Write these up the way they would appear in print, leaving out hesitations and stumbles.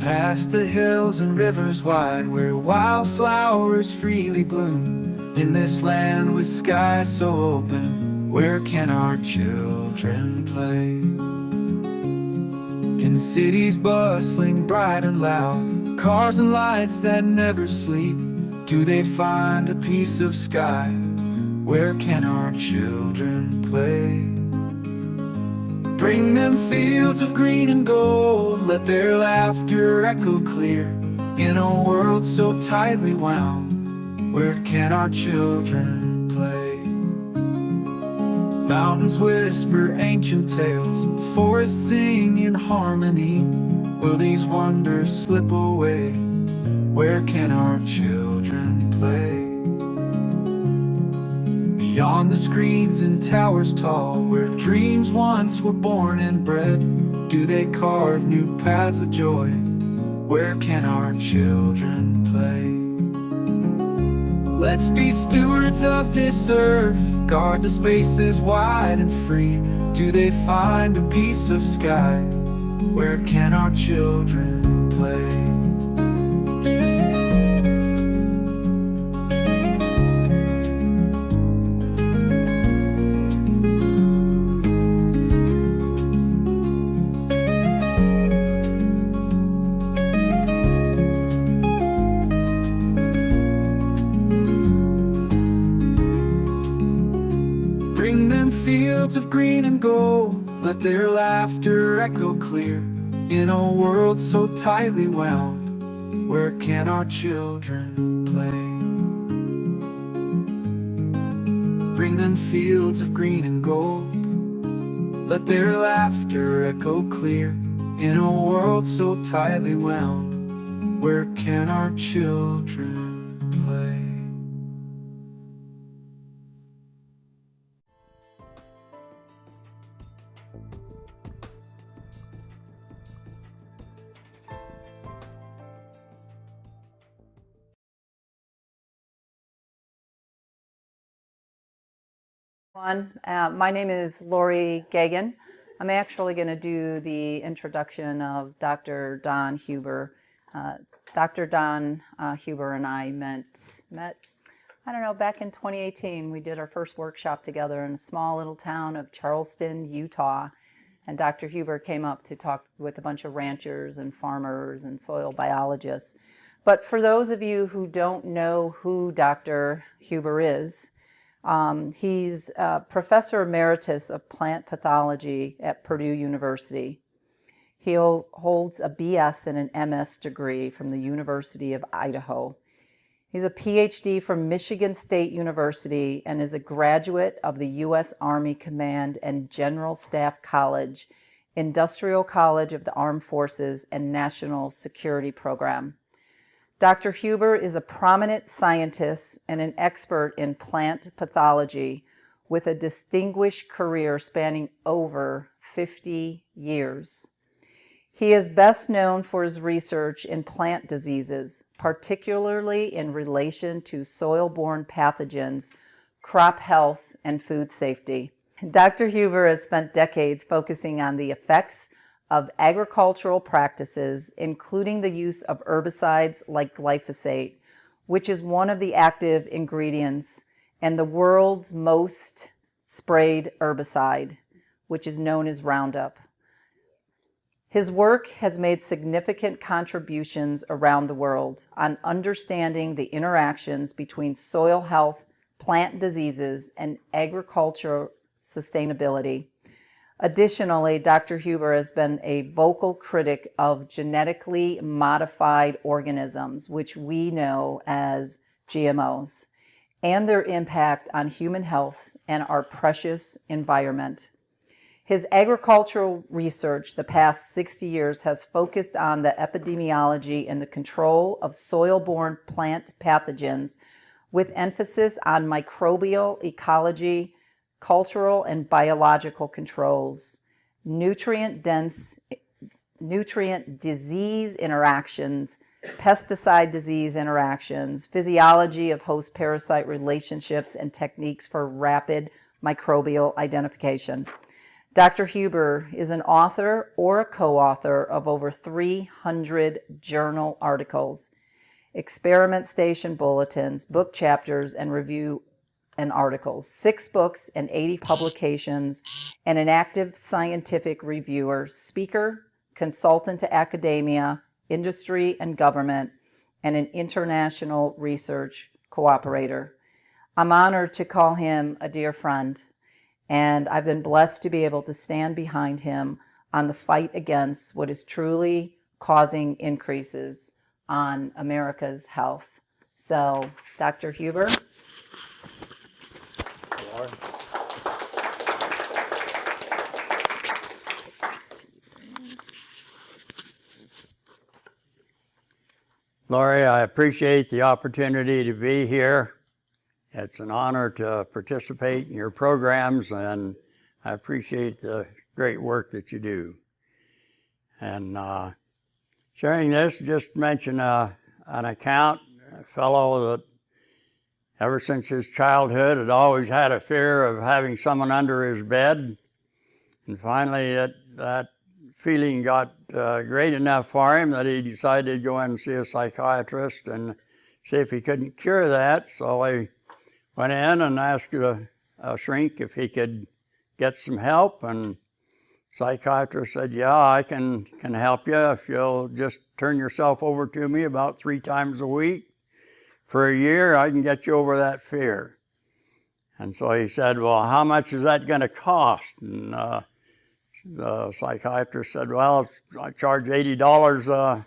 Past the hills and rivers wide, where wildflowers freely bloom. In this land with skies so open, where can our children play? In cities bustling bright and loud, cars and lights that never sleep, do they find a piece of sky? Where can our children play? Bring them fields of green and gold, let their laughter echo clear. In a world so tightly wound, where can our children play? Mountains whisper ancient tales, forests sing in harmony. Will these wonders slip away? Where can our children play? Beyond the screens and towers tall, where dreams once were born and bred, do they carve new paths of joy? Where can our children play? Let's be stewards of this earth, guard the spaces wide and free. Do they find a piece of sky? Where can our children play? Bring them fields of green and gold, let their laughter echo clear. In a world so tightly wound, where can our children play? Bring them fields of green and gold, let their laughter echo clear. In a world so tightly wound, where can our children play? My name is Lori Gagan. I'm actually going to do the introduction of Dr. Don Huber. Dr. Don Huber and I met, I don't know, back in 2018. We did our first workshop together in a small little town of Charleston, Utah. And Dr. Huber came up to talk with a bunch of ranchers and farmers and soil biologists. But for those of you who don't know who Dr. Huber is, he's Professor Emeritus of Plant Pathology at Purdue University. He holds a BS and an MS degree from the University of Idaho. He's a PhD from Michigan State University and is a graduate of the U.S. Army Command and General Staff College, Industrial College of the Armed Forces, and National Security Program. Dr. Huber is a prominent scientist and an expert in plant pathology with a distinguished career spanning over 50 years. He is best known for his research in plant diseases, particularly in relation to soil-borne pathogens, crop health, and food safety. Dr. Huber has spent decades focusing on the effects of agricultural practices, including the use of herbicides like glyphosate, which is one of the active ingredients in the world's most sprayed herbicide, which is known as Roundup. His work has made significant contributions around the world on understanding the interactions between soil health, plant diseases, and agricultural sustainability. Additionally, Dr. Huber has been a vocal critic of genetically modified organisms, which we know as GMOs, and their impact on human health and our precious environment. His agricultural research the past 60 years has focused on the epidemiology and the control of soil-borne plant pathogens, with emphasis on microbial ecology, cultural and biological controls, nutrient disease interactions, pesticide disease interactions, physiology of host-parasite relationships, and techniques for rapid microbial identification. Dr. Huber is an author or a co-author of over 300 journal articles, experiment station bulletins, book chapters, and review and articles, 6 books and 80 publications, and an active scientific reviewer, speaker, consultant to academia, industry, and government, and an international research cooperator. I'm honored to call him a dear friend, and I've been blessed to be able to stand behind him on the fight against what is truly causing increases on America's health. So, Dr. Huber. Lori, I appreciate the opportunity to be here. It's an honor to participate in your programs, and I appreciate the great work that you do. And sharing this, just mention an account, a fellow that ever since his childhood had always had a fear of having someone under his bed. And finally, that feeling got great enough for him that he decided to go in and see a psychiatrist and see if he couldn't cure that. So he went in and asked a shrink if he could get some help, and psychiatrist said, yeah, I can help you if you'll just turn yourself over to me about 3 times a week. For a year, I can get you over that fear. And so he said, well, how much is that going to cost? And the psychiatrist said, well, I charge $80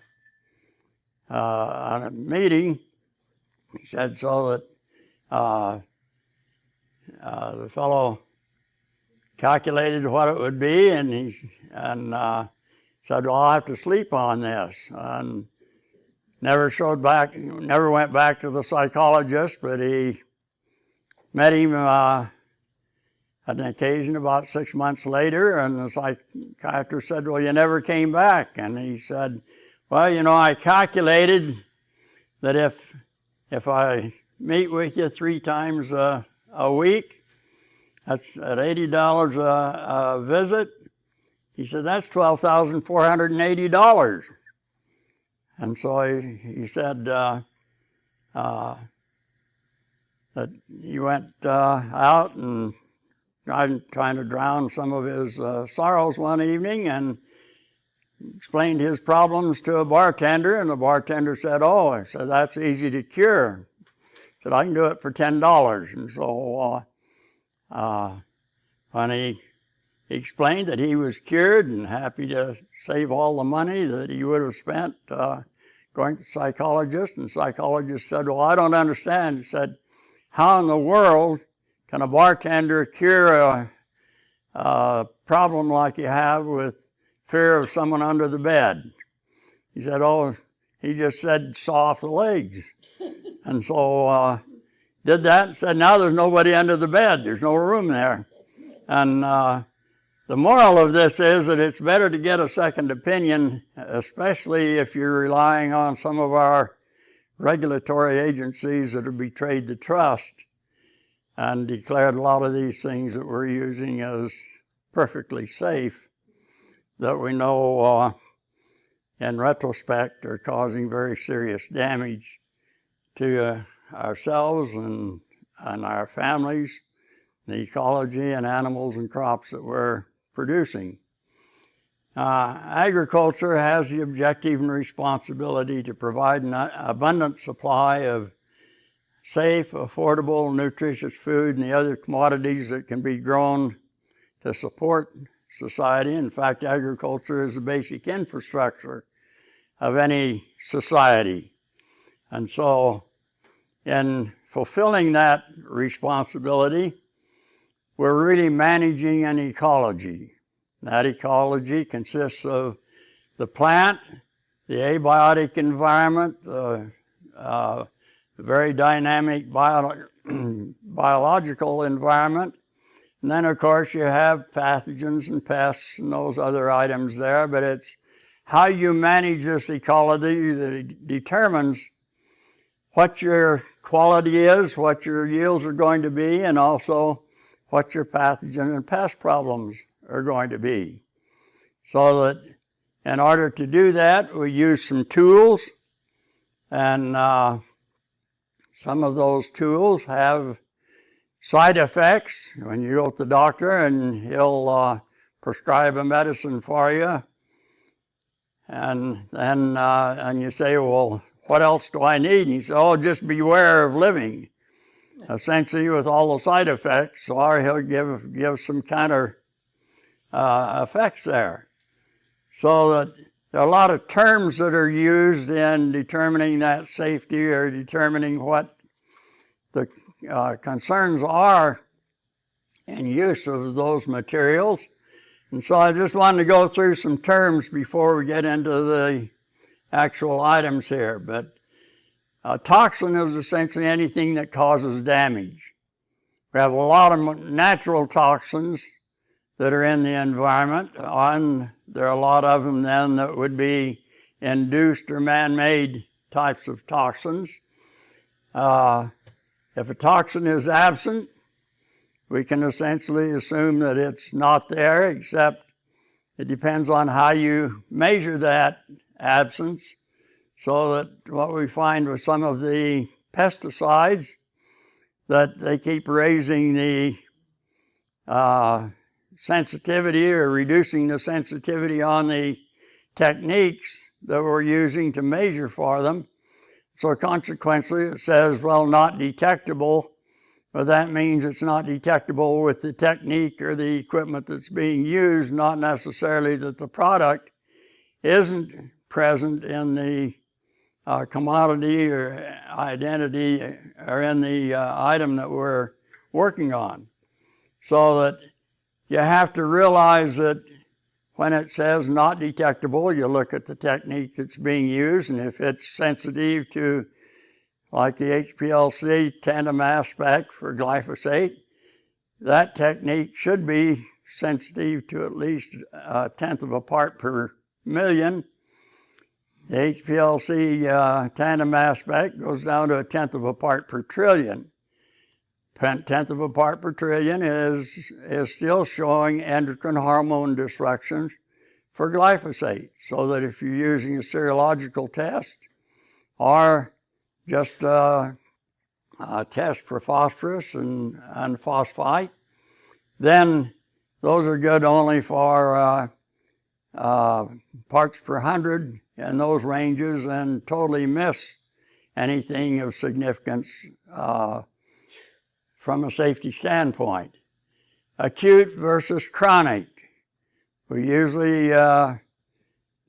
on a meeting. He said, so that the fellow calculated what it would be, and said, well, I'll have to sleep on this. And never went back to the psychologist, but he met him at an occasion about 6 months later, and the psychiatrist said, well, you never came back. And he said, well, you know, I calculated that if I meet with you 3 times a week, that's at $80 a visit. He said, that's $12,480. And so he said that he went out and trying to drown some of his sorrows one evening, and explained his problems to a bartender, and the bartender said, oh, I said, that's easy to cure. He said, I can do it for $10. And so when he explained that he was cured and happy to save all the money that he would have spent going to the psychologist, and the psychologist said, well, I don't understand. He said, how in the world can a bartender cure a problem like you have with fear of someone under the bed? He said, oh, he just said, saw off the legs. And so did that and said, now there's nobody under the bed. There's no room there. And the moral of this is that it's better to get a second opinion, especially if you're relying on some of our regulatory agencies that have betrayed the trust and declared a lot of these things that we're using as perfectly safe, that we know in retrospect are causing very serious damage to ourselves and our families, the ecology and animals and crops that we're producing. Agriculture has the objective and responsibility to provide an abundant supply of safe, affordable, nutritious food and the other commodities that can be grown to support society. In fact, agriculture is the basic infrastructure of any society. And so in fulfilling that responsibility, we're really managing an ecology. That ecology consists of the plant, the abiotic environment, the very dynamic biological environment. And then, of course, you have pathogens and pests and those other items there, but it's how you manage this ecology that determines what your quality is, what your yields are going to be, and also what your pathogen and pest problems are going to be. So that in order to do that, we use some tools, and some of those tools have side effects. When you go to the doctor and he'll prescribe a medicine for you, and then and you say, well, what else do I need? And he says, oh, just beware of living, essentially with all the side effects, or he'll give some counter effects there. So that there are a lot of terms that are used in determining that safety or determining what the concerns are in use of those materials. And so I just wanted to go through some terms before we get into the actual items here. But a toxin is essentially anything that causes damage. We have a lot of natural toxins that are in the environment, and there are a lot of them then that would be induced or man-made types of toxins. If a toxin is absent, we can essentially assume that it's not there, except it depends on how you measure that absence. So that what we find with some of the pesticides, that they keep raising the sensitivity or reducing the sensitivity on the techniques that we're using to measure for them. So consequently, it says, well, not detectable, but that means it's not detectable with the technique or the equipment that's being used, not necessarily that the product isn't present in the commodity or identity or in the item that we're working on. So that you have to realize that when it says not detectable, you look at the technique that's being used, and if it's sensitive to, like the HPLC tandem aspect for glyphosate, that technique should be sensitive to at least a tenth of a part per million. The HPLC tandem aspect goes down to a tenth of a part per trillion. Tenth of a part per trillion is still showing endocrine hormone disruptions for glyphosate. So that if you're using a serological test or just a test for phosphorus and phosphite, then those are good only for parts per 100 in those ranges, and totally miss anything of significance from a safety standpoint. Acute versus chronic. We usually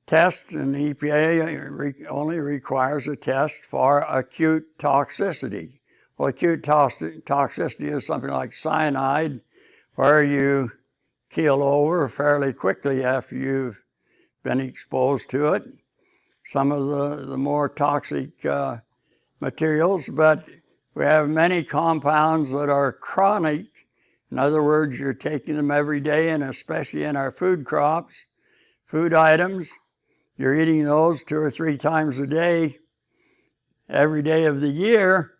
test, and the EPA only requires a test for acute toxicity. Well, acute toxicity is something like cyanide, where you keel over fairly quickly after you've been exposed to it. Some of the more toxic materials, but we have many compounds that are chronic. In other words, you're taking them every day, and especially in our food crops, food items, you're eating those 2 or 3 times a day, every day of the year,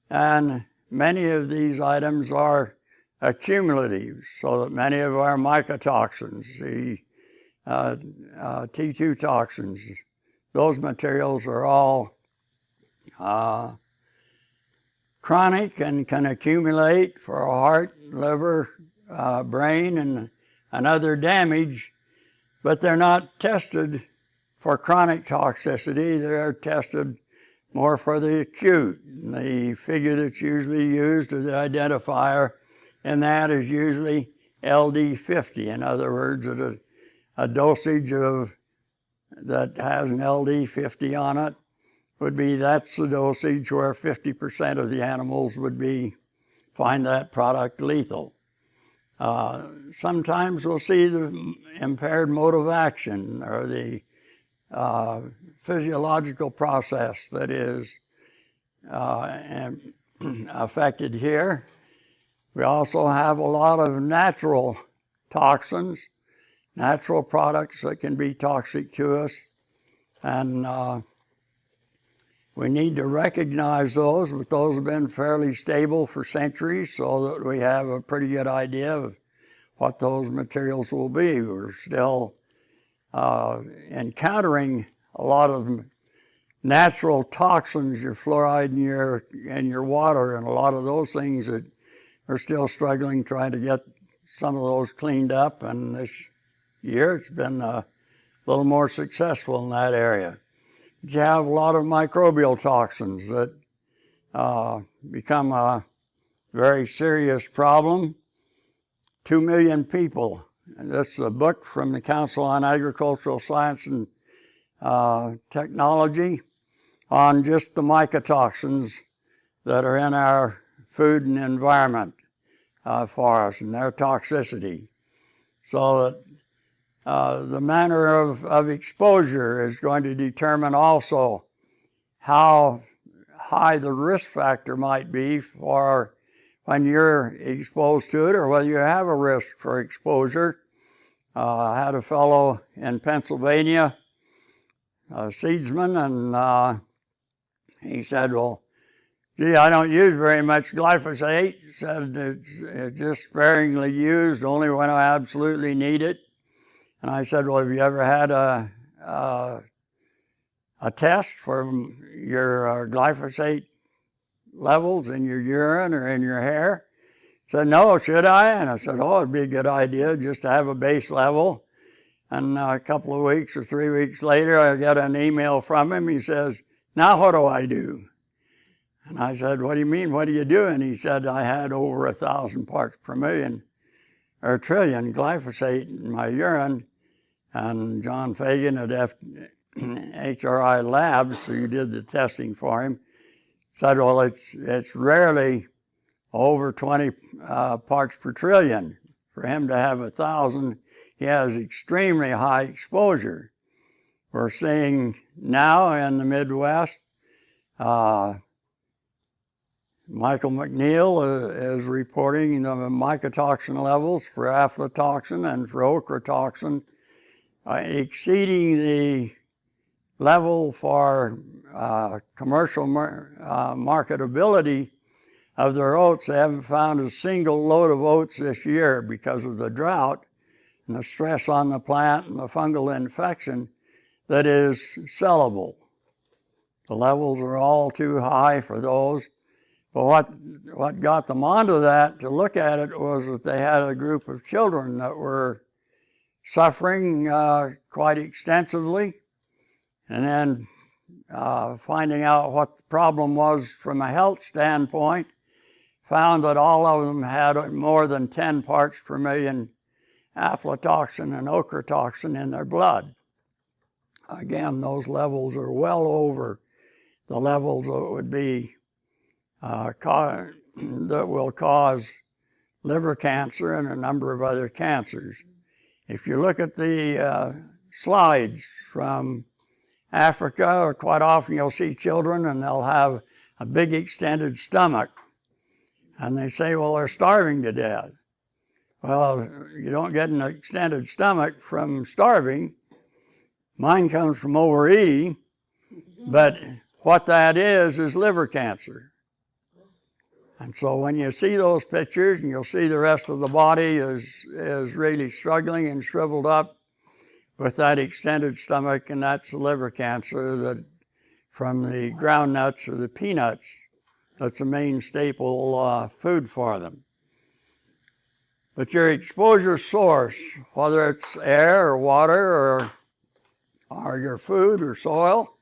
and many of these items are accumulative, so that many of our mycotoxins, the T2 toxins, those materials are all chronic and can accumulate for heart, liver, brain, and other damage, but they're not tested for chronic toxicity. They're tested more for the acute. And the figure that's usually used as the identifier in that is usually LD50. In other words, a dosage that has an LD50 on it would be, that's the dosage where 50% of the animals would find that product lethal. Sometimes we'll see the impaired mode of action, or the physiological process that is affected here. We also have a lot of natural toxins, natural products that can be toxic to us, and we need to recognize those, but those have been fairly stable for centuries, so that we have a pretty good idea of what those materials will be. We're still encountering a lot of natural toxins, your fluoride in your water, and a lot of those things that we're still struggling trying to get some of those cleaned up. And this year it's been a little more successful in that area. But you have a lot of microbial toxins that become a very serious problem. 2 million people, and this is a book from the Council on Agricultural Science and Technology on just the mycotoxins that are in our food and environment for us and their toxicity. So that the manner of exposure is going to determine also how high the risk factor might be for when you're exposed to it, or whether you have a risk for exposure. I had a fellow in Pennsylvania, a seedsman, and he said, well, gee, I don't use very much glyphosate. He said it's just sparingly used, only when I absolutely need it. And I said, well, have you ever had a test for your glyphosate levels in your urine or in your hair? He said, no, should I? And I said, oh, it'd be a good idea just to have a base level. And a couple of weeks or 3 weeks later, I got an email from him. He says, now what do I do? And I said, what do you mean, what do you do? And he said, I had over 1,000 parts per million or trillion glyphosate in my urine. And John Fagan at HRI Labs, who did the testing for him, said, well, it's rarely over 20 parts per trillion. For him to have 1,000, he has extremely high exposure. We're seeing now in the Midwest, Michael McNeil is reporting the mycotoxin levels for aflatoxin and for ochratoxin exceeding the level for commercial marketability of their oats. They haven't found a single load of oats this year because of the drought and the stress on the plant and the fungal infection that is sellable. The levels are all too high for those. But what got them onto that to look at it was that they had a group of children that were suffering quite extensively, and then finding out what the problem was from a health standpoint, found that all of them had more than 10 parts per million aflatoxin and ochratoxin in their blood. Again, those levels are well over the levels that would be that will cause liver cancer and a number of other cancers. If you look at the slides from Africa, quite often you'll see children and they'll have a big extended stomach. And they say, well, they're starving to death. Well, you don't get an extended stomach from starving. Mine comes from overeating, but what that is liver cancer. And so when you see those pictures, and you'll see the rest of the body is really struggling and shriveled up with that extended stomach, and that's the liver cancer that from the ground nuts or the peanuts. That's the main staple food for them. But your exposure source, whether it's air or water or your food or soil,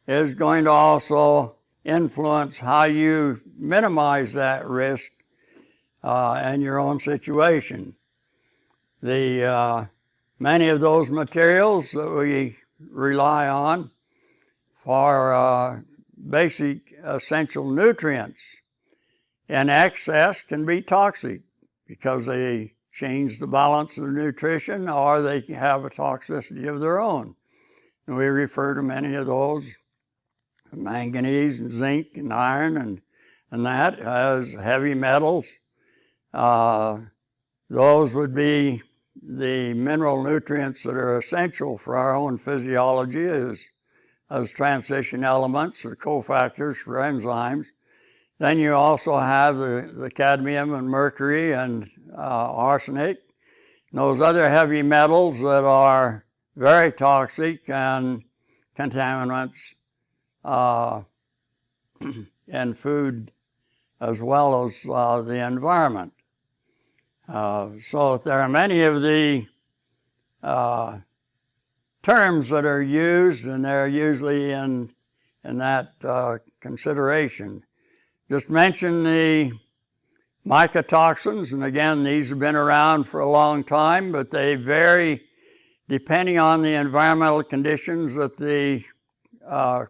is going to also influence how you minimize that risk in your own situation. Many of those materials that we rely on for basic essential nutrients in excess can be toxic because they change the balance of nutrition, or they have a toxicity of their own. And we refer to many of those, manganese and zinc and iron and that as heavy metals. Those would be the mineral nutrients that are essential for our own physiology as transition elements or cofactors for enzymes. Then you also have the cadmium and mercury and arsenic those other heavy metals that are very toxic and contaminants in food as well as the environment. So there are many of the terms that are used, and they're usually in that consideration. Just mention the mycotoxins, and again, these have been around for a long time, but they vary depending on the environmental conditions that the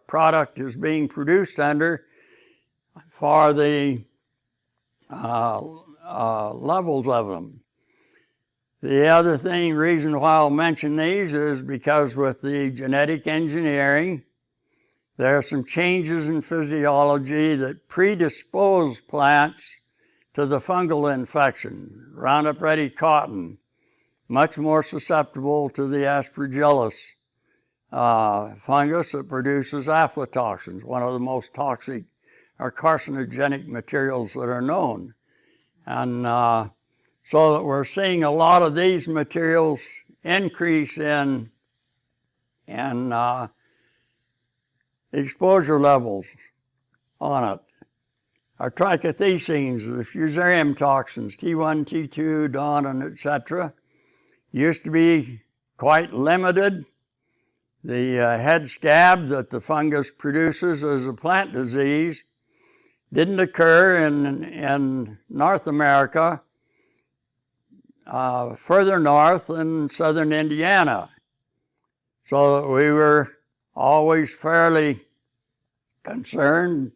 product is being produced under for the levels of them. The other reason why I'll mention these is because with the genetic engineering, there are some changes in physiology that predispose plants to the fungal infection. Roundup Ready cotton, much more susceptible to the aspergillus fungus that produces aflatoxins, one of the most toxic or carcinogenic materials that are known. And so that we're seeing a lot of these materials increase in exposure levels on it. Our trichothecenes, the fusarium toxins, T1, T2, Donin, etc., used to be quite limited. The head scab that the fungus produces as a plant disease didn't occur in North America, further north in southern Indiana. So that we were always fairly concerned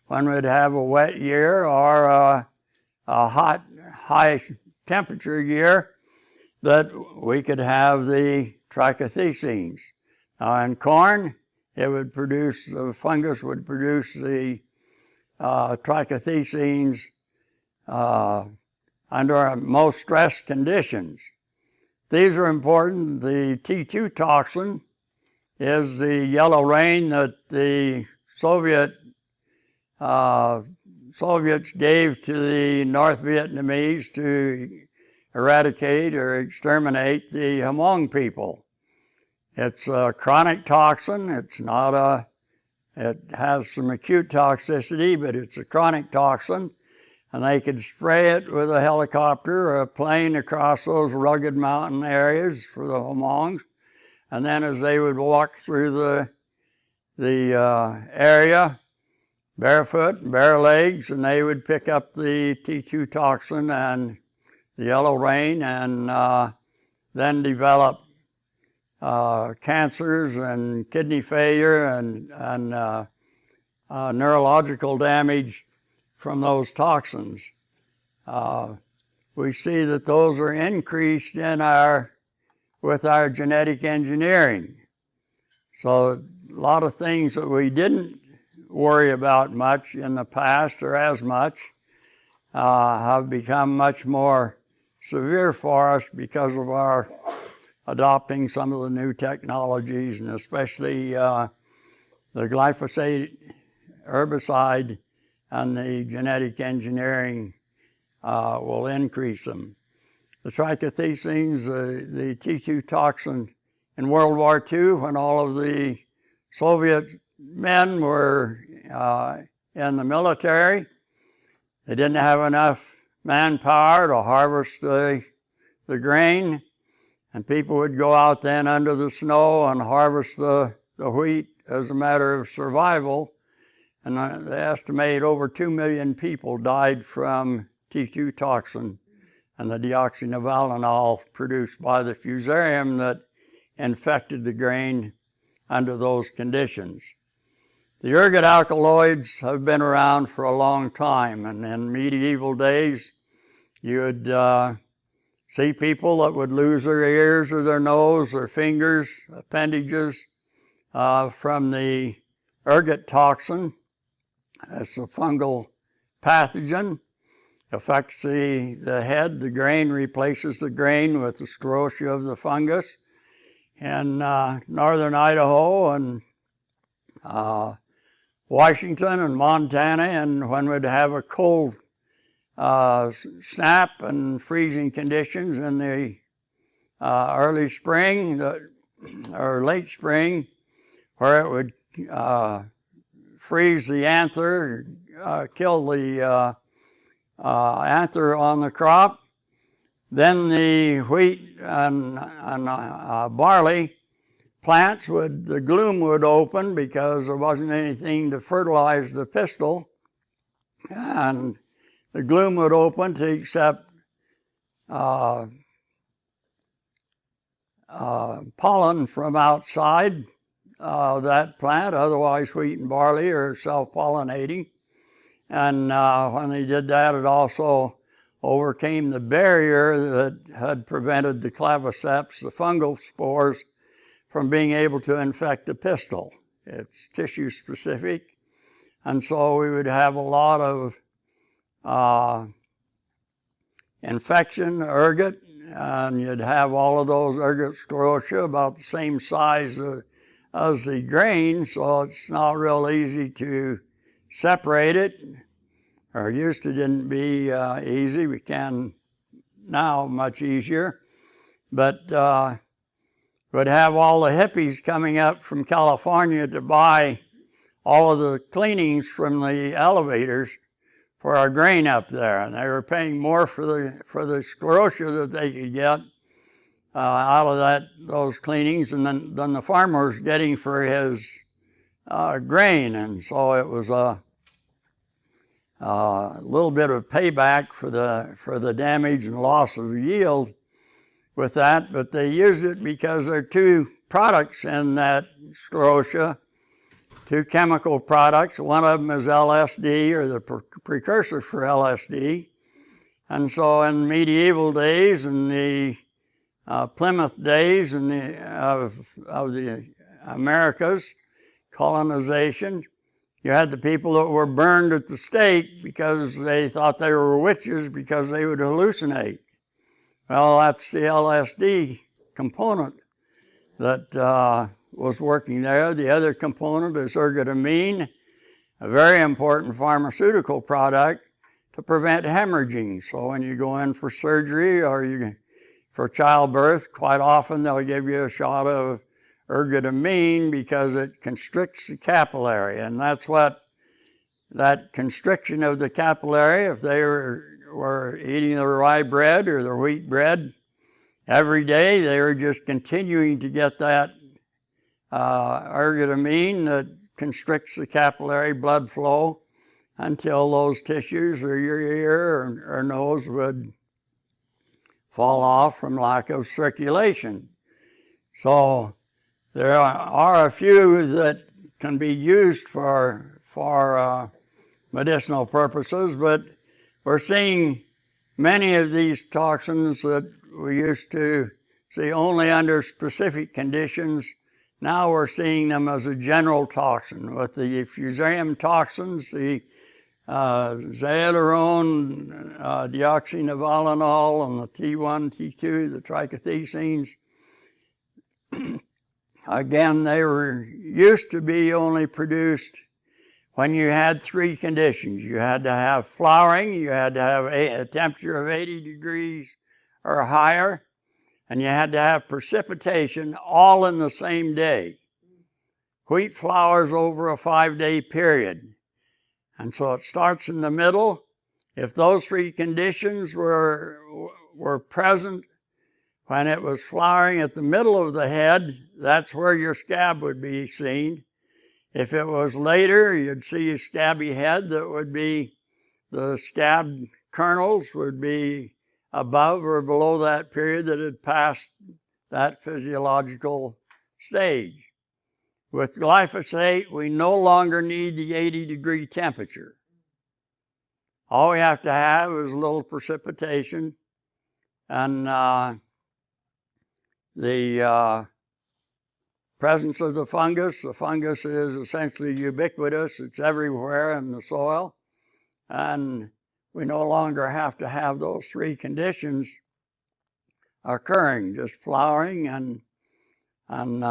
when we'd have a wet year or a hot, high temperature year that we could have the trichothecenes. Now in corn, the fungus would produce the trichothecenes under most stress conditions. These are important. The T2 toxin is the yellow rain that the Soviets gave to the North Vietnamese to eradicate or exterminate the Hmong people. It's a chronic toxin. It has some acute toxicity, but it's a chronic toxin. And they could spray it with a helicopter or a plane across those rugged mountain areas for the Hmongs. And then as they would walk through the area, barefoot, bare legs, and they would pick up the T2 toxin and the yellow rain and then develop cancers and kidney failure and neurological damage from those toxins. We see that those are increased with our genetic engineering. So a lot of things that we didn't worry about much in the past or as much have become much more severe for us because of our adopting some of the new technologies, and especially the glyphosate herbicide and the genetic engineering will increase them. The trichothecenes, the T2 toxin in World War II, when all of the Soviet men were in the military, they didn't have enough manpower to harvest the grain, and people would go out then under the snow and harvest the wheat as a matter of survival. And they estimate over 2 million people died from T2 toxin and the deoxynivalenol produced by the fusarium that infected the grain under those conditions. The ergot alkaloids have been around for a long time, and in medieval days, you would see people that would lose their ears or their nose or fingers, appendages from the ergot toxin. It's a fungal pathogen. Affects the head. The grain replaces the grain with the sclerotia of the fungus. In northern Idaho and Washington and Montana, and when we'd have a cold snap and freezing conditions in the early spring or late spring, where it would freeze the anther, kill the anther on the crop. Then the wheat and barley plants the gloom would open because there wasn't anything to fertilize the pistil, and the gloom would open to accept pollen from outside that plant. Otherwise, wheat and barley are self-pollinating. And when they did that, it also overcame the barrier that had prevented the claviceps, the fungal spores, from being able to infect the pistil. It's tissue specific. And so we would have a lot of infection, ergot, and you'd have all of those ergot sclerotia about the same size as the grain, so it's not real easy to separate it, or used to didn't be easy. We can now much easier. But would have all the hippies coming up from California to buy all of the cleanings from the elevators for our grain up there, and they were paying more for the sclerotia that they could get out of those cleanings than the farmer was getting for his grain. And so it was a little bit of payback for the damage and loss of yield with that. But they used it because there are two products in that sclerotia, two chemical products. One of them is LSD, or the precursor for LSD. And so in medieval days and the Plymouth days and of the Americas, colonization, you had the people that were burned at the stake because they thought they were witches because they would hallucinate. Well, that's the LSD component that was working there. The other component is ergotamine, a very important pharmaceutical product to prevent hemorrhaging. So when you go in for surgery or for childbirth, quite often they'll give you a shot of ergotamine because it constricts the capillary. And that's what that constriction of the capillary, if they were eating the rye bread or the wheat bread every day, they were just continuing to get that ergotamine that constricts the capillary blood flow until those tissues or your ear or nose would fall off from lack of circulation. So there are a few that can be used for medicinal purposes, but we're seeing many of these toxins that we used to see only under specific conditions. Now we're seeing them as a general toxin. With the fusarium toxins, the zearalenone, deoxynivalenol, and the T1, T2, the trichothecenes. Again, they were used to be only produced when you had three conditions. You had to have flowering, you had to have a temperature of 80 degrees or higher, and you had to have precipitation all in the same day. Wheat flowers over a 5-day period. And so it starts in the middle. If those three conditions were present when it was flowering at the middle of the head, that's where your scab would be seen. If it was later, you'd see a scabby head that would be, the scab kernels would be above or below that period that had passed that physiological stage. With glyphosate, we no longer need the 80-degree temperature. All we have to have is a little precipitation, and the presence of the fungus. The fungus is essentially ubiquitous. It's everywhere in the soil, and we no longer have to have those three conditions occurring, just flowering and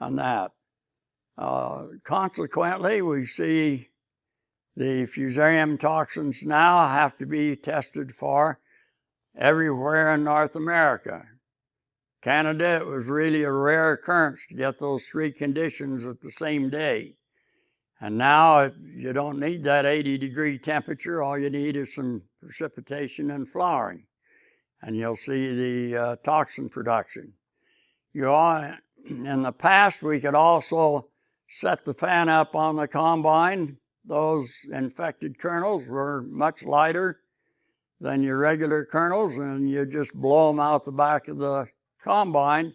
that. Consequently, we see the fusarium toxins now have to be tested for everywhere in North America. Canada, it was really a rare occurrence to get those three conditions at the same day. And now you don't need that 80-degree temperature. All you need is some precipitation and flowering, and you'll see the toxin production. In the past, we could also set the fan up on the combine. Those infected kernels were much lighter than your regular kernels, and you just blow them out the back of the combine.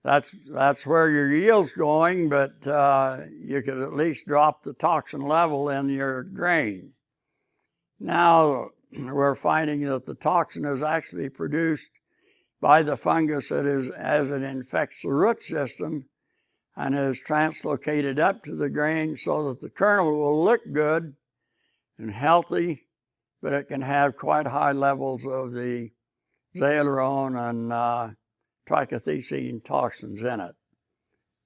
That's where your yield's going, but you could at least drop the toxin level in your grain. Now we're finding that the toxin is actually produced by the fungus as it infects the root system and is translocated up to the grain so that the kernel will look good and healthy, but it can have quite high levels of the zearalenone and trichothecene toxins in it.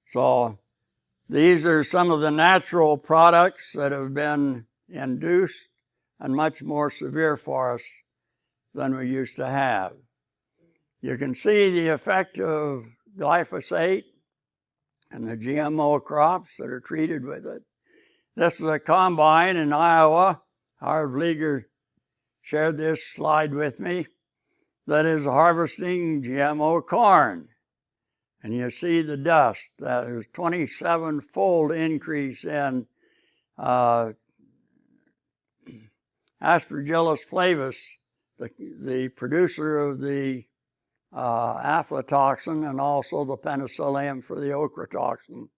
So these are some of the natural products that have been induced and much more severe for us than we used to have. You can see the effect of glyphosate and the GMO crops that are treated with it. This is a combine in Iowa. Harv Leager shared this slide with me that is harvesting GMO corn. And you see the dust. That is 27-fold increase in Aspergillus flavus, the producer of the aflatoxin and also the penicillium for the ochratoxin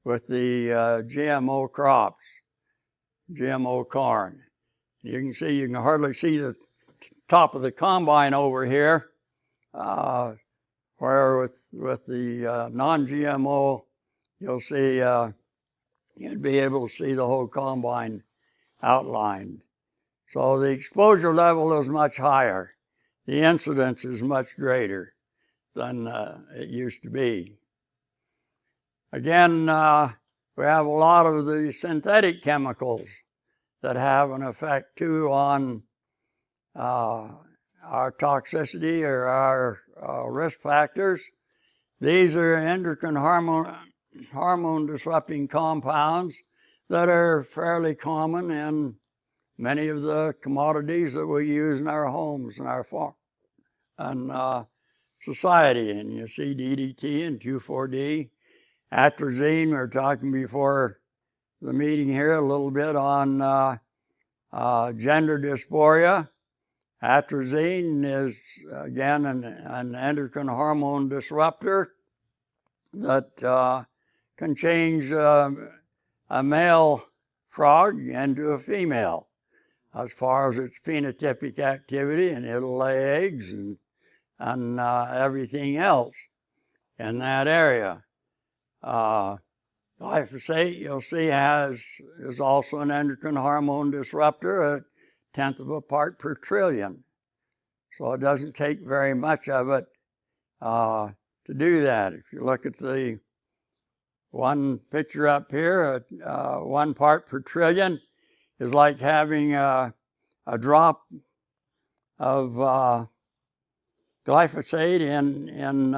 with the GMO crops, GMO corn. You can hardly see the top of the combine over here, where with the non-GMO, you'll see, you'd be able to see the whole combine outlined. So the exposure level is much higher. The incidence is much greater than it used to be. Again, we have a lot of the synthetic chemicals that have an effect too on our toxicity or our risk factors. These are endocrine hormone disrupting compounds that are fairly common in many of the commodities that we use in our homes and our farm and society. And you see DDT and 2,4-D. Atrazine, we were talking before the meeting here a little bit on gender dysphoria. Atrazine is, again, an endocrine hormone disruptor that can change a male frog into a female as far as its phenotypic activity, and it'll lay eggs and everything else in that area. Glyphosate, you'll see, is also an endocrine hormone disruptor, a 1/10 of a part per trillion. So it doesn't take very much of it to do that. If you look at the one picture up here, 1 part per trillion is like having a drop of glyphosate in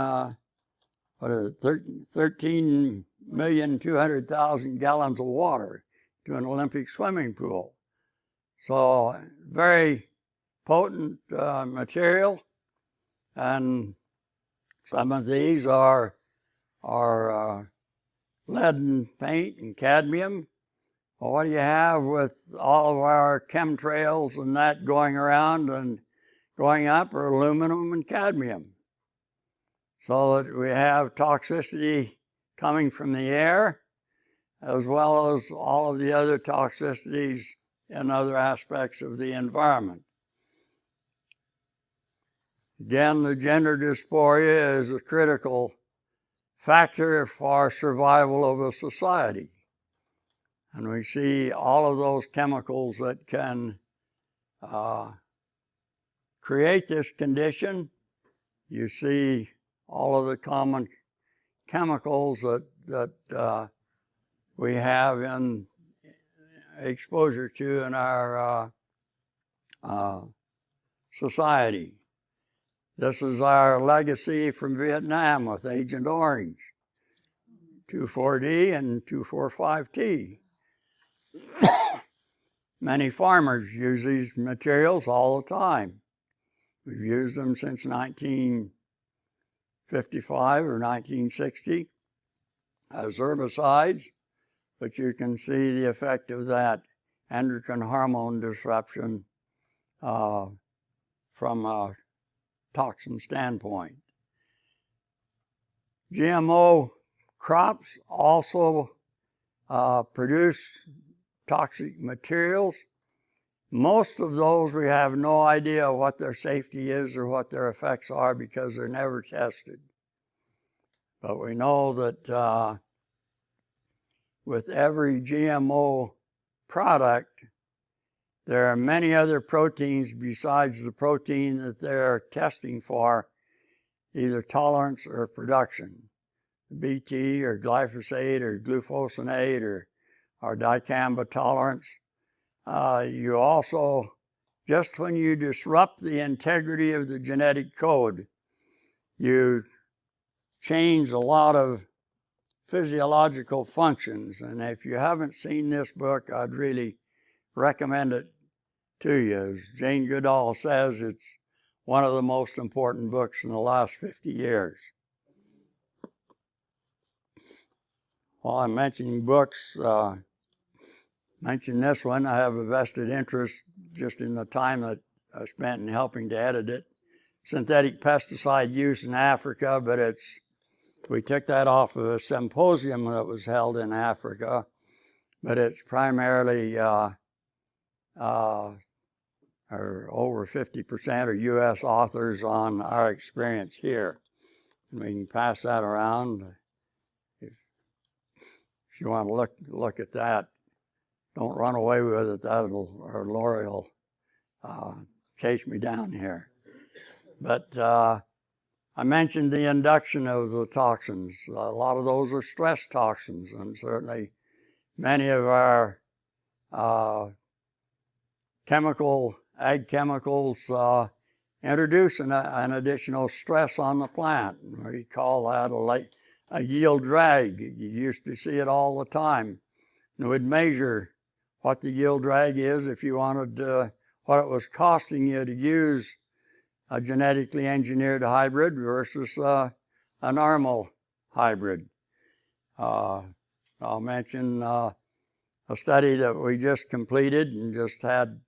13,200,000 gallons of water to an Olympic swimming pool. So very potent material, and some of these are lead and paint and cadmium. Well, what do you have with all of our chemtrails and that going around and going up are aluminum and cadmium. So that we have toxicity coming from the air, as well as all of the other toxicities in other aspects of the environment. Again, the gender dysphoria is a critical factor for survival of a society. And we see all of those chemicals that can create this condition. You see all of the common chemicals that we have in exposure to in our society. This is our legacy from Vietnam with Agent Orange, 2,4-D and 2,4,5-T. Many farmers use these materials all the time. We've used them since 1955 or 1960 as herbicides, but you can see the effect of that endocrine hormone disruption from a toxin standpoint. GMO crops also produce toxic materials. Most of those we have no idea what their safety is or what their effects are because they're never tested. But we know that with every GMO product, there are many other proteins besides the protein that they're testing for, either tolerance or production. BT or glyphosate or glufosinate or dicamba tolerance. You also, just when you disrupt the integrity of the genetic code, you change a lot of physiological functions. And if you haven't seen this book, I'd really recommend it to you. As Jane Goodall says, it's one of the most important books in the last 50 years. While I'm mentioning books, mention this one. I have a vested interest just in the time that I spent in helping to edit it. Synthetic pesticide use in Africa, but we took that off of a symposium that was held in Africa, but it's primarily or over 50% are U.S. authors on our experience here. And we can pass that around if you want to look at that. Don't run away with it. Or Lori will chase me down here. But I mentioned the induction of the toxins. A lot of those are stress toxins, and certainly many of our ag chemicals introduce an additional stress on the plant. We call that a yield drag. You used to see it all the time. And we'd measure what the yield drag is if you wanted what it was costing you to use a genetically engineered hybrid versus a normal hybrid. I'll mention a study that we just completed and just had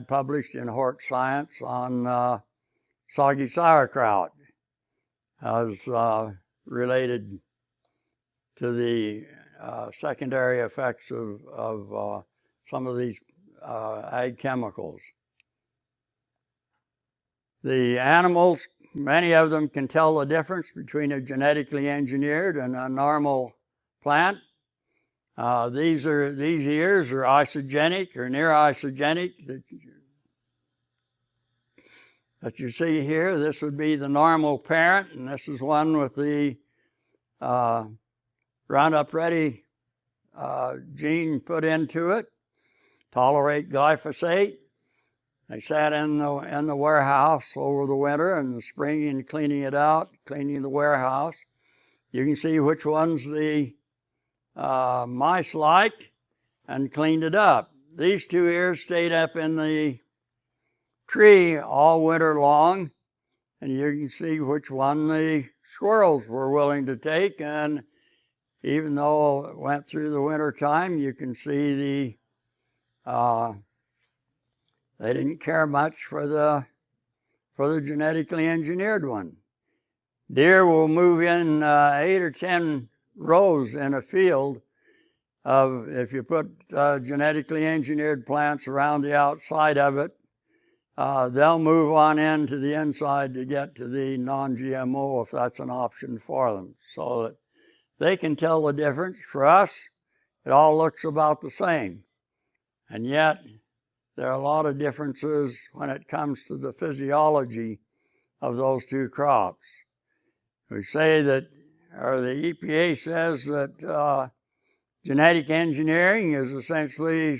published in Hort Science on soggy sauerkraut as related to the secondary effects of some of these ag chemicals. The animals, many of them can tell the difference between a genetically engineered and a normal plant. These ears are isogenic or near isogenic that you see here. This would be the normal parent, and this is one with the Roundup Ready gene put into it. Tolerate glyphosate. They sat in the warehouse over the winter and the spring and cleaning it out, cleaning the warehouse. You can see which ones the mice liked and cleaned it up. These two ears stayed up in the tree all winter long, and you can see which one the squirrels were willing to take. And even though it went through the winter time, you can see they didn't care much for the genetically engineered one. Deer will move in 8 or 10 rows in a field if you put genetically engineered plants around the outside of it. They'll move on into the inside to get to the non-GMO if that's an option for them, so that they can tell the difference. For us, it all looks about the same. And yet, there are a lot of differences when it comes to the physiology of those two crops. We say that, or the EPA says that genetic engineering is essentially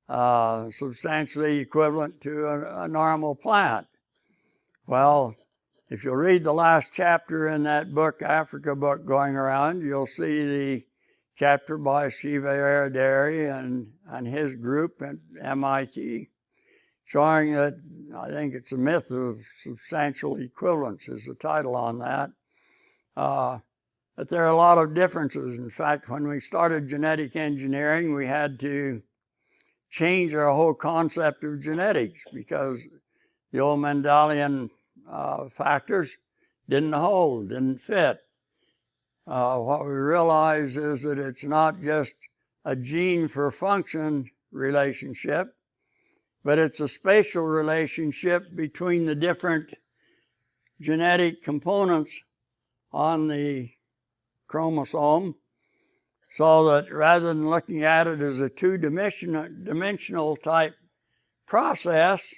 substantially equivalent to a normal plant. Well, if you'll read the last chapter in that book, Africa book, going around, you'll see the chapter by Shiva Aradari and his group at MIT, showing that I think it's a myth of substantial equivalence is the title on that. But there are a lot of differences. In fact, when we started genetic engineering, we had to change our whole concept of genetics because the old Mendelian factors didn't hold, didn't fit. What we realize is that it's not just a gene for function relationship, but it's a spatial relationship between the different genetic components on the chromosome, so that rather than looking at it as a two-dimensional type process,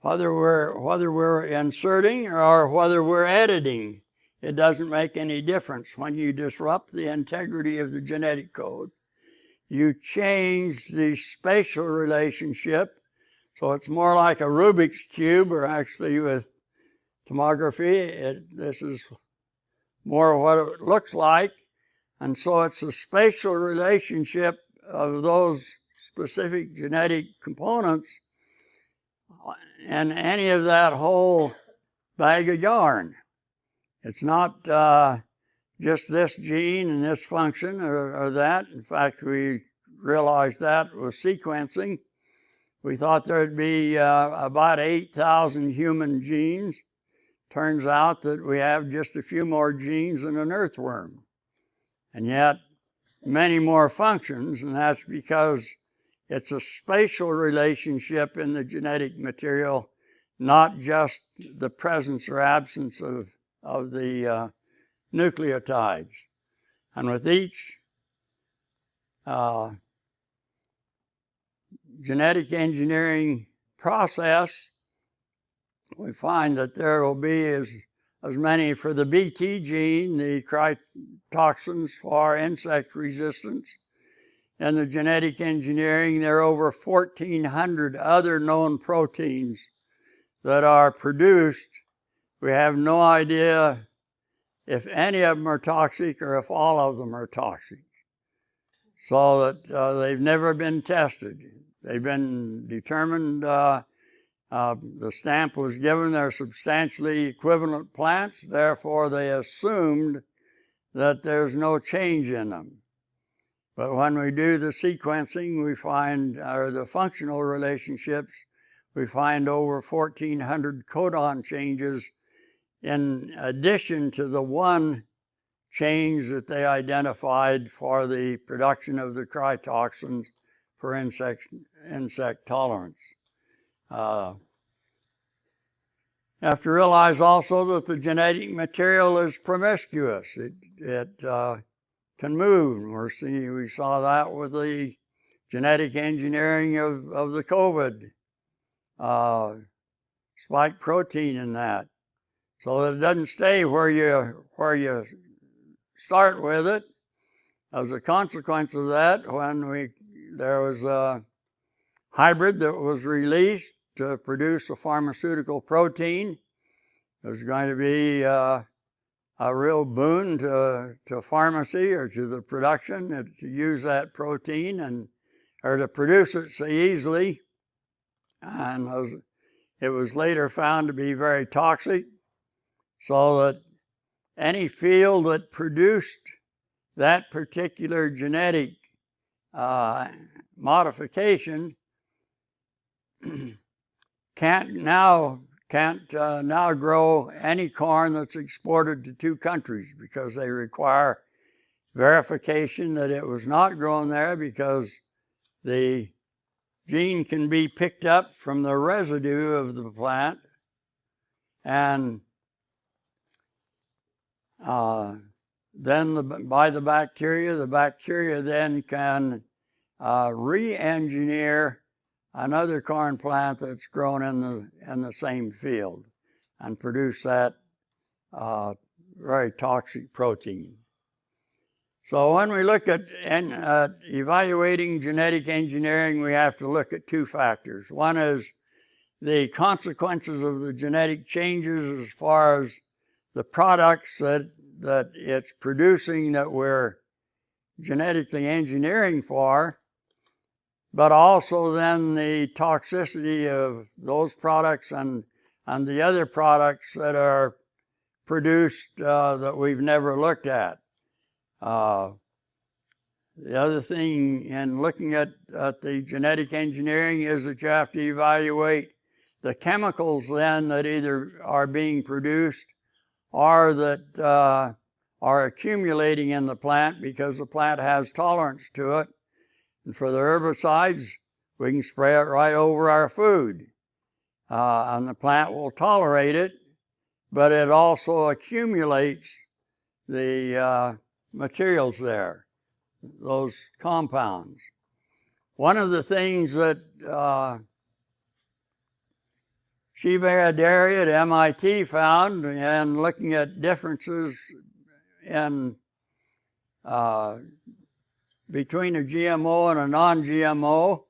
whether we're inserting or whether we're editing, it doesn't make any difference. When you disrupt the integrity of the genetic code, you change the spatial relationship, so it's more like a Rubik's Cube, or actually with tomography, this is more what it looks like. And so it's a spatial relationship of those specific genetic components and any of that whole bag of yarn. It's not just this gene and this function or that. In fact, we realized that with sequencing. We thought there'd be about 8,000 human genes. Turns out that we have just a few more genes than an earthworm, and yet many more functions, and that's because it's a spatial relationship in the genetic material, not just the presence or absence of the nucleotides. And with each genetic engineering process, we find that there will be as many for the Bt gene, the cryotoxins for insect resistance. In the genetic engineering, there are over 1,400 other known proteins that are produced. We have no idea if any of them are toxic or if all of them are toxic. So that they've never been tested. They've been determined, the stamp was given, they're substantially equivalent plants, therefore they assumed that there's no change in them. But when we do the sequencing, we find, or the functional relationships, we find over 1,400 codon changes in addition to the one change that they identified for the production of the cryotoxins for insect tolerance. You have to realize also that the genetic material is promiscuous. It can move. We saw that with the genetic engineering of the COVID spike protein in that, so that it doesn't stay where you start with it. As a consequence of that, there was a hybrid that was released to produce a pharmaceutical protein. It was going to be a real boon to pharmacy or to the production to use that protein or to produce it so easily. And it was later found to be very toxic, so that any field that produced that particular genetic modification can't now grow any corn that's exported to two countries, because they require verification that it was not grown there, because the gene can be picked up from the residue of the plant, and then by the bacteria then can re-engineer another corn plant that's grown in the same field and produce that very toxic protein. So when we look at evaluating genetic engineering, we have to look at two factors. One is the consequences of the genetic changes as far as the products that it's producing that we're genetically engineering for, but also then the toxicity of those products and the other products that are produced that we've never looked at. The other thing in looking at the genetic engineering is that you have to evaluate the chemicals then that either are being produced or that are accumulating in the plant because the plant has tolerance to it. And for the herbicides, we can spray it right over our food. And the plant will tolerate it, but it also accumulates the materials there, those compounds. One of the things that Shiva Adary at MIT found in looking at differences in between a GMO and a non-GMO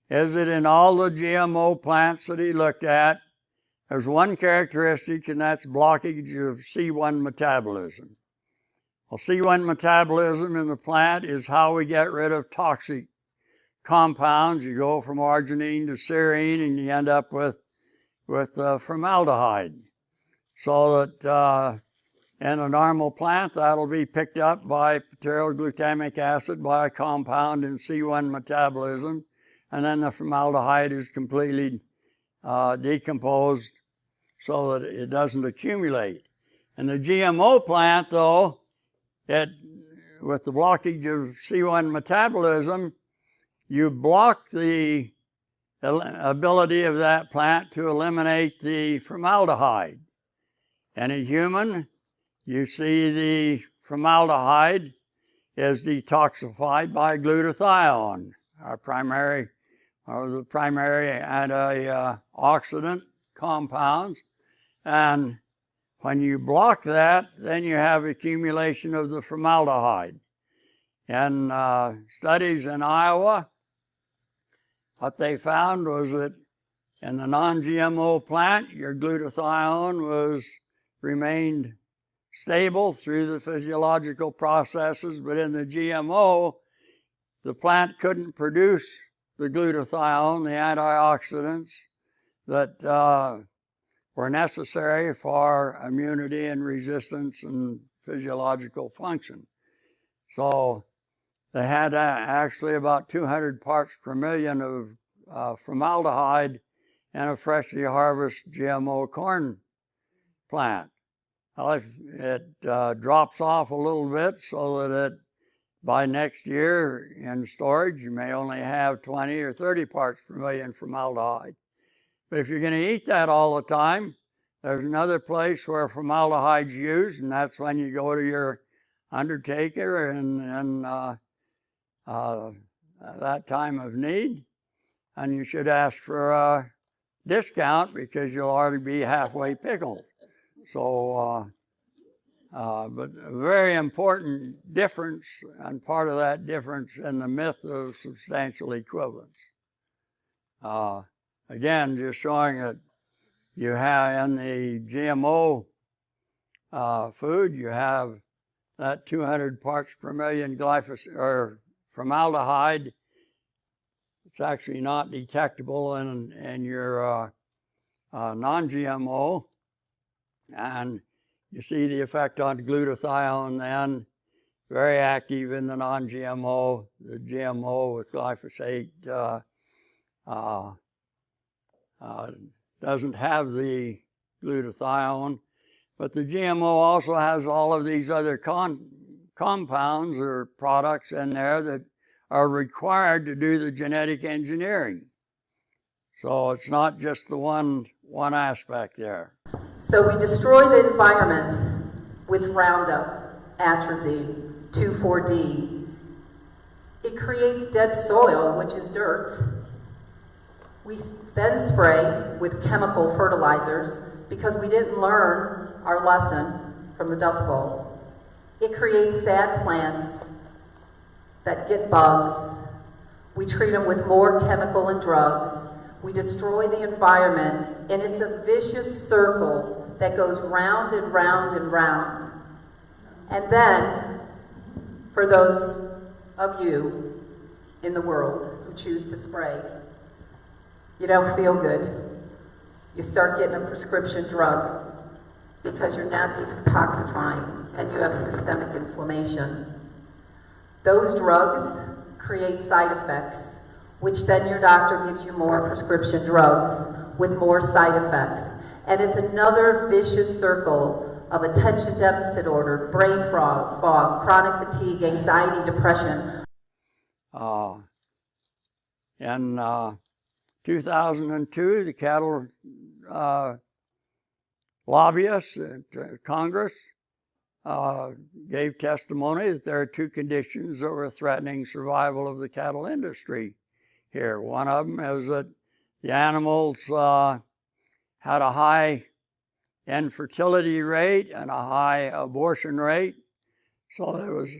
is that in all the GMO plants that he looked at, there's one characteristic, and that's blockage of C1 metabolism. Well, C1 metabolism in the plant is how we get rid of toxic compounds. You go from arginine to serine, and you end up with formaldehyde. So that in a normal plant, that'll be picked up by butyryl glutamic acid by a compound in C1 metabolism, and then the formaldehyde is completely decomposed so that it doesn't accumulate. In the GMO plant, though, with the blockage of C1 metabolism, you block the ability of that plant to eliminate the formaldehyde. In a human, you see the formaldehyde is detoxified by glutathione, the primary antioxidant compounds. And when you block that, then you have accumulation of the formaldehyde. In studies in Iowa, what they found was that in the non-GMO plant, your glutathione remained stable through the physiological processes, but in the GMO, the plant couldn't produce the glutathione, the antioxidants that were necessary for immunity and resistance and physiological function. So they had actually about 200 parts per million of formaldehyde in a freshly harvested GMO corn plant. Well, if it drops off a little bit so that by next year in storage, you may only have 20 or 30 parts per million formaldehyde. But if you're going to eat that all the time, there's another place where formaldehyde's used, and that's when you go to your undertaker and that time of need, and you should ask for a discount because you'll already be halfway pickled. So, but a very important difference, and part of that difference in the myth of substantial equivalence. Again, just showing that you have in the GMO food, you have that 200 parts per million glyphosate or formaldehyde. It's actually not detectable in your non-GMO, and you see the effect on glutathione then, very active in the non-GMO. The GMO with glyphosate doesn't have the glutathione, but the GMO also has all of these other compounds or products in there that are required to do the genetic engineering. So it's not just the one aspect there. So we destroy the environment with Roundup, atrazine, 2,4-D. It creates dead soil, which is dirt. We then spray with chemical fertilizers because we didn't learn our lesson from the Dust Bowl. It creates sad plants that get bugs. We treat them with more chemical and drugs. We destroy the environment, and it's a vicious circle that goes round and round and round. And then, for those of you in the world who choose to spray, you don't feel good. You start getting a prescription drug because you're not detoxifying and you have systemic inflammation. Those drugs create side effects, which then your doctor gives you more prescription drugs with more side effects. And it's another vicious circle of attention deficit disorder, brain fog, chronic fatigue, anxiety, depression. In 2002, the cattle lobbyists at Congress gave testimony that there are two conditions that were threatening survival of the cattle industry here. One of them is that the animals had a high infertility rate and a high abortion rate, so it was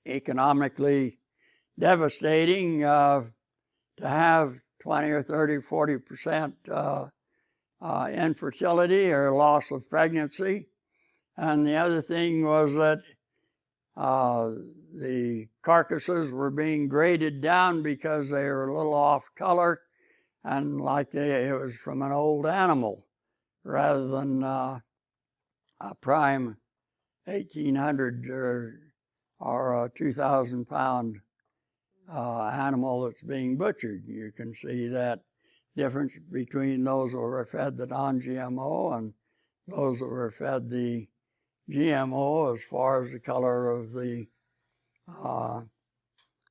economically devastating to have 20 or 30, 40% infertility or loss of pregnancy. And the other thing was that the carcasses were being graded down because they were a little off color and like it was from an old animal rather than a prime 1,800 or 2,000 pound animal that's being butchered. You can see that difference between those that were fed the non-GMO and those that were fed the GMO as far as the color of the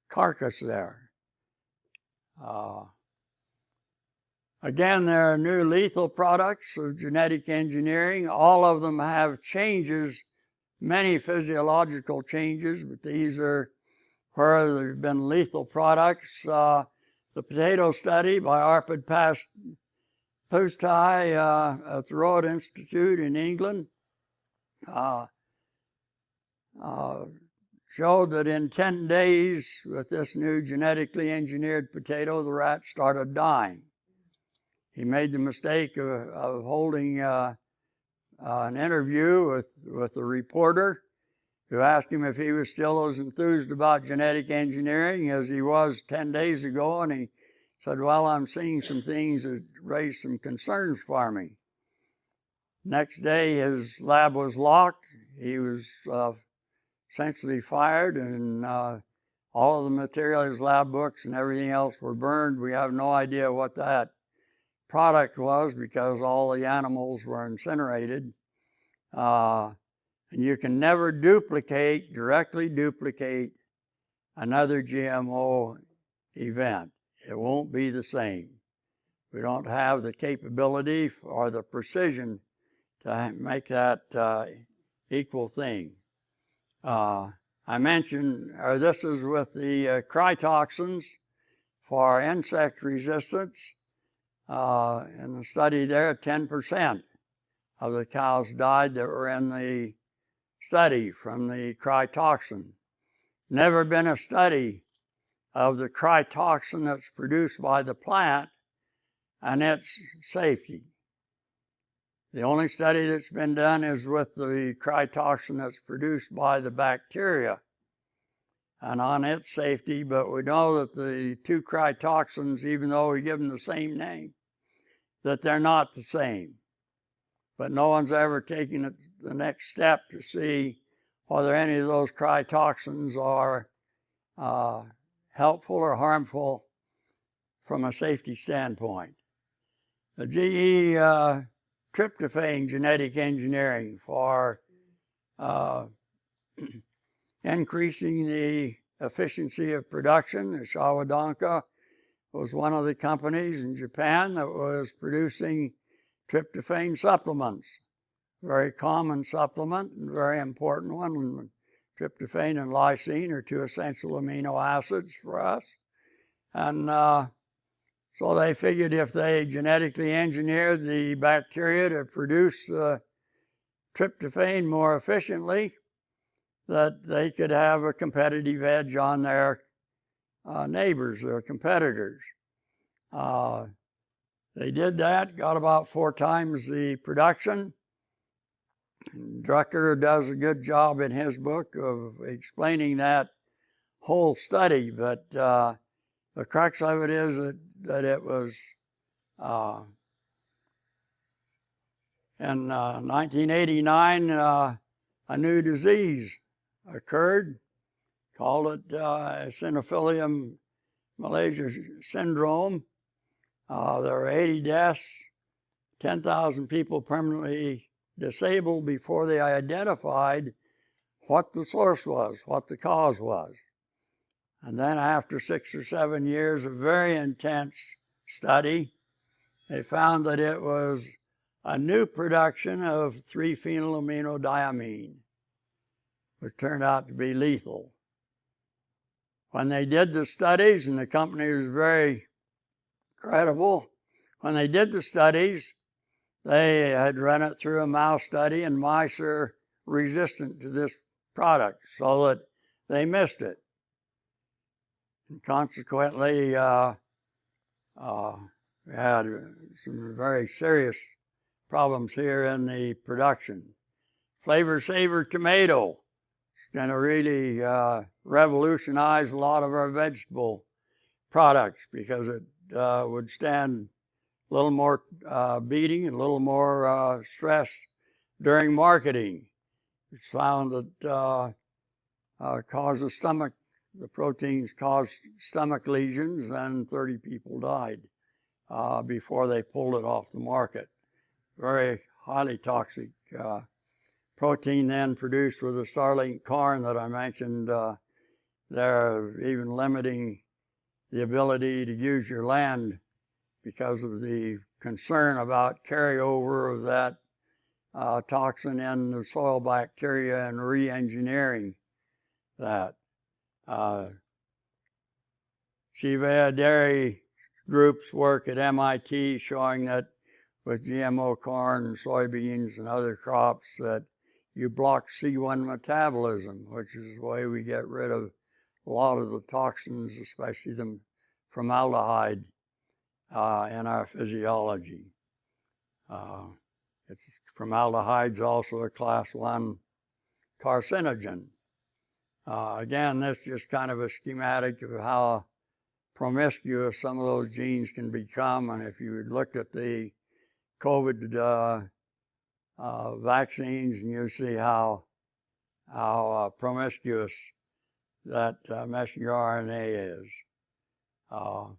carcass there. Again, there are new lethal products of genetic engineering. All of them have changes, many physiological changes, but these are where there have been lethal products. The potato study by Arpad Pustai at the Road Institute in England showed that in 10 days with this new genetically engineered potato, the rats started dying. He made the mistake of holding an interview with a reporter who asked him if he was still as enthused about genetic engineering as he was 10 days ago, and he said, well, I'm seeing some things that raise some concerns for me. Next day, his lab was locked. He was essentially fired, and all of the material, his lab books and everything else were burned. We have no idea what that product was because all the animals were incinerated. And you can never directly duplicate another GMO event. It won't be the same. We don't have the capability or the precision to make that equal thing. I mentioned, this is with the cryotoxins for insect resistance. In the study there, 10% of the cows died that were in the study from the cryotoxin. Never been a study of the cryotoxin that's produced by the plant and its safety. The only study that's been done is with the cryotoxin that's produced by the bacteria and on its safety, but we know that the two cryotoxins, even though we give them the same name, that they're not the same. But no one's ever taken the next step to see whether any of those cryotoxins are helpful or harmful from a safety standpoint. The GE tryptophan genetic engineering for increasing the efficiency of production. The Shawadonka was one of the companies in Japan that was producing tryptophan supplements. Very common supplement and very important one. Tryptophan and lysine are two essential amino acids for us. And so they figured if they genetically engineered the bacteria to produce tryptophan more efficiently, that they could have a competitive edge on their neighbors, their competitors. They did that, got about 4 times the production. And Drucker does a good job in his book of explaining that whole study, but the crux of it is that it was in 1989, a new disease occurred, called it Eosinophilium Malaysia syndrome. There were 80 deaths, 10,000 people permanently disabled before they identified what the source was, what the cause was. And then after 6 or 7 years of very intense study, they found that it was a new production of 3-phenylamminodiamine, which turned out to be lethal. When they did the studies, and the company was very credible, when they did the studies, they had run it through a mouse study, and mice are resistant to this product, so that they missed it. And consequently, we had some very serious problems here in the production. Flavor Saver tomato is going to really revolutionize a lot of our vegetable products because it would stand a little more beating and a little more stress during marketing. It's found that causes stomach, the proteins cause stomach lesions, and 30 people died before they pulled it off the market. Very highly toxic protein then produced with the Starlink corn that I mentioned. They're even limiting the ability to use your land because of the concern about carryover of that toxin in the soil bacteria and re-engineering that. Shiva Dairy Group's work at MIT showing that with GMO corn and soybeans and other crops that you block C1 metabolism, which is the way we get rid of a lot of the toxins, especially the formaldehyde in our physiology. Formaldehyde is also a class 1 carcinogen. Again, this is just kind of a schematic of how promiscuous some of those genes can become, and if you looked at the COVID vaccines, and you see how promiscuous that messenger RNA is. So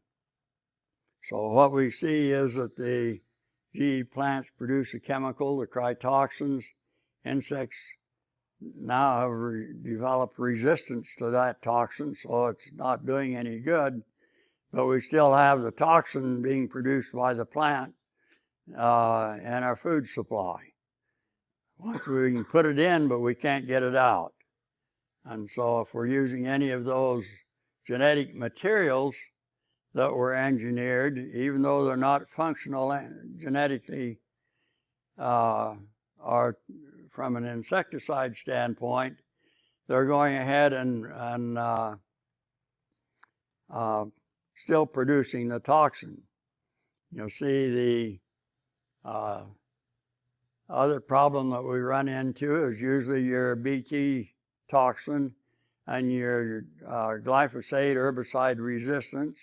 what we see is that the GE plants produce a chemical, the cryotoxins. Insects now have developed resistance to that toxin, so it's not doing any good, but we still have the toxin being produced by the plant in our food supply. Once we can put it in, but we can't get it out. And so if we're using any of those genetic materials that were engineered, even though they're not functional genetically or from an insecticide standpoint, they're going ahead and still producing the toxin. You'll see the other problem that we run into is usually your Bt toxin and your glyphosate herbicide resistance.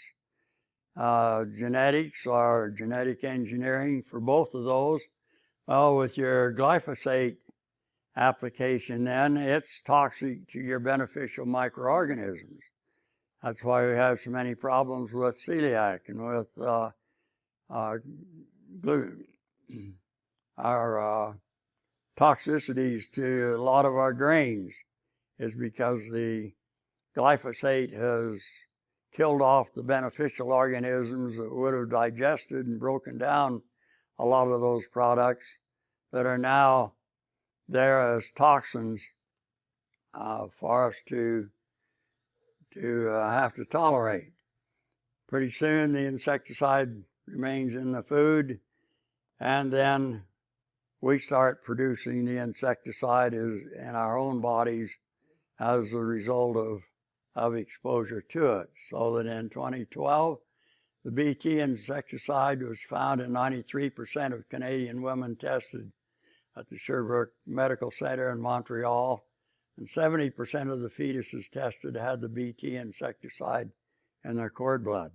Genetics or genetic engineering for both of those. Well, with your glyphosate application then, it's toxic to your beneficial microorganisms. That's why we have so many problems with celiac and with our toxicities to a lot of our grains is because the glyphosate has killed off the beneficial organisms that would have digested and broken down a lot of those products that are now there as toxins for us to have to tolerate. Pretty soon the insecticide remains in the food, and then we start producing the insecticide in our own bodies as a result of exposure to it. So that in 2012, The Bt insecticide was found in 93% of Canadian women tested at the Sherbrooke Medical Center in Montreal, and 70% of the fetuses tested had the Bt insecticide in their cord blood.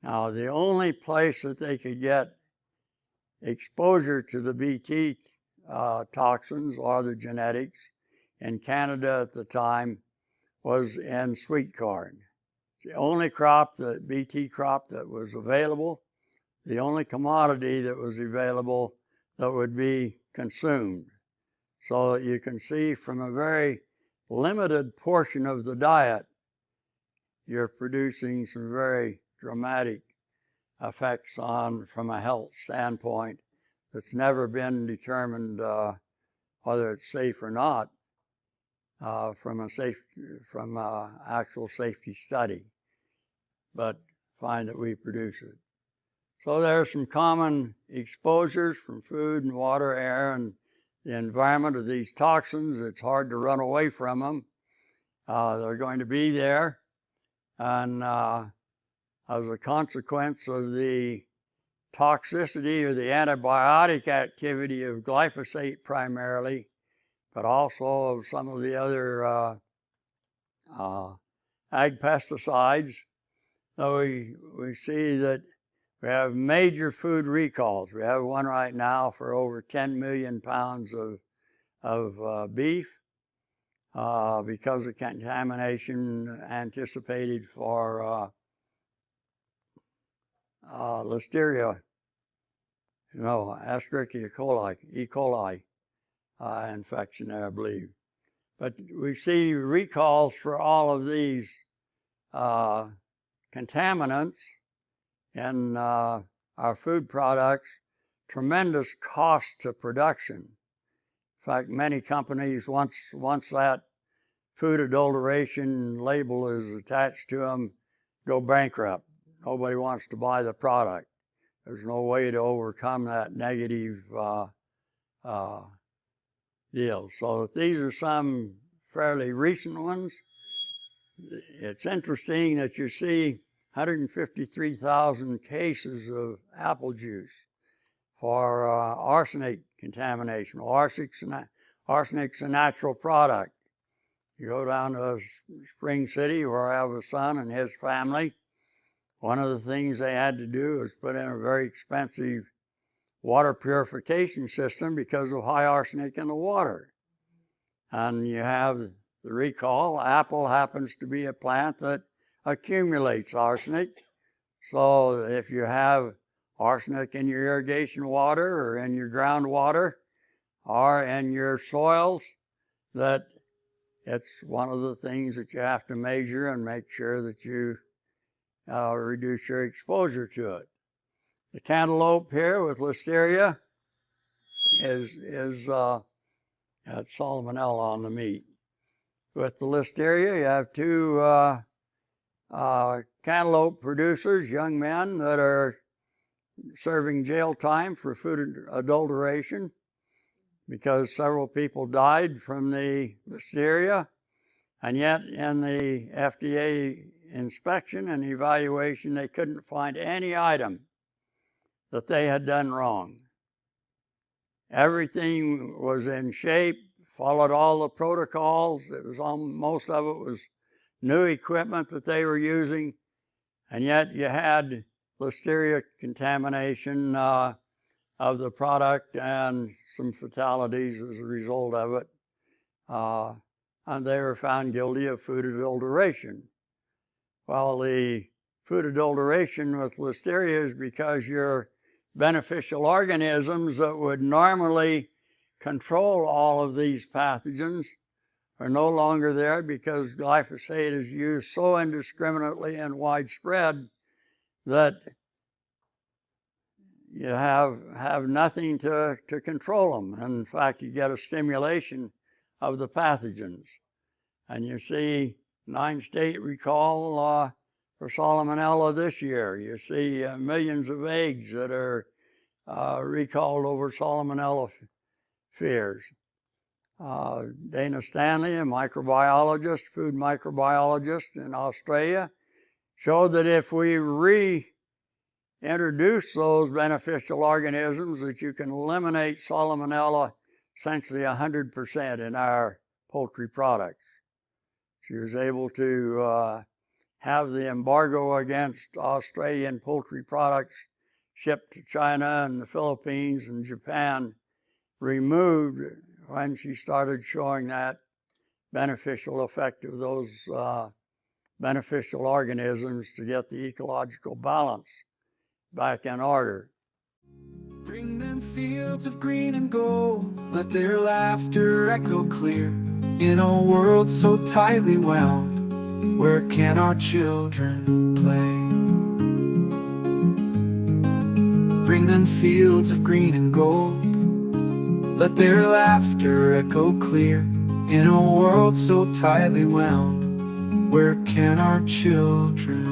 Now, the only place that they could get exposure to the Bt toxins or the genetics in Canada at the time was in sweet corn. It's the only crop, the Bt crop, that was available, the only commodity that was available that would be consumed. So that you can see from a very limited portion of the diet, you're producing some very dramatic effects from a health standpoint that's never been determined whether it's safe or not from a actual safety study, but find that we produce it. So there are some common exposures from food and water, air, and the environment of these toxins. It's hard to run away from them. They're going to be there, and as a consequence of the toxicity or the antibiotic activity of glyphosate primarily, but also of some of the other ag pesticides, so we see that we have major food recalls. We have one right now for over 10 million pounds of beef because of contamination anticipated for Listeria, Escherichia coli, E. coli infection there, I believe. But we see recalls for all of these contaminants in our food products, tremendous cost to production. In fact, many companies, once that food adulteration label is attached to them, go bankrupt. Nobody wants to buy the product. There's no way to overcome that negative deal. So these are some fairly recent ones. It's interesting that you see 153,000 cases of apple juice for arsenic contamination. Arsenic's a natural product. You go down to Spring City, where I have a son and his family. One of the things they had to do was put in a very expensive water purification system because of high arsenic in the water. And you have the recall. Apple happens to be a plant that accumulates arsenic. So if you have arsenic in your irrigation water or in your groundwater or in your soils, that it's one of the things that you have to measure and make sure that you reduce your exposure to it. The cantaloupe here with Listeria has salmonella on the meat. With the Listeria, you have two cantaloupe producers, young men that are serving jail time for food adulteration because several people died from the Listeria, and yet in the FDA inspection and evaluation, they couldn't find any item that they had done wrong. Everything was in shape, followed all the protocols. Most of it was new equipment that they were using, and yet you had Listeria contamination of the product and some fatalities as a result of it. And they were found guilty of food adulteration. Well, the food adulteration with Listeria is because your beneficial organisms that would normally control all of these pathogens are no longer there because glyphosate is used so indiscriminately and widespread that you have nothing to control them. And in fact, you get a stimulation of the pathogens. And you see 9-state recall for salmonella this year. You see millions of eggs that are recalled over salmonella fears. Dana Stanley, a microbiologist, food microbiologist in Australia, showed that if we reintroduce those beneficial organisms, that you can eliminate salmonella essentially 100% in our poultry products. She was able to have the embargo against Australian poultry products shipped to China and the Philippines and Japan removed when she started showing that beneficial effect of those beneficial organisms to get the ecological balance back in order. Bring them fields of green and gold, let their laughter echo clear. In a world so tightly wound, where can our children play? Bring them fields of green and gold, let their laughter echo clear. In a world so tightly wound, where can our children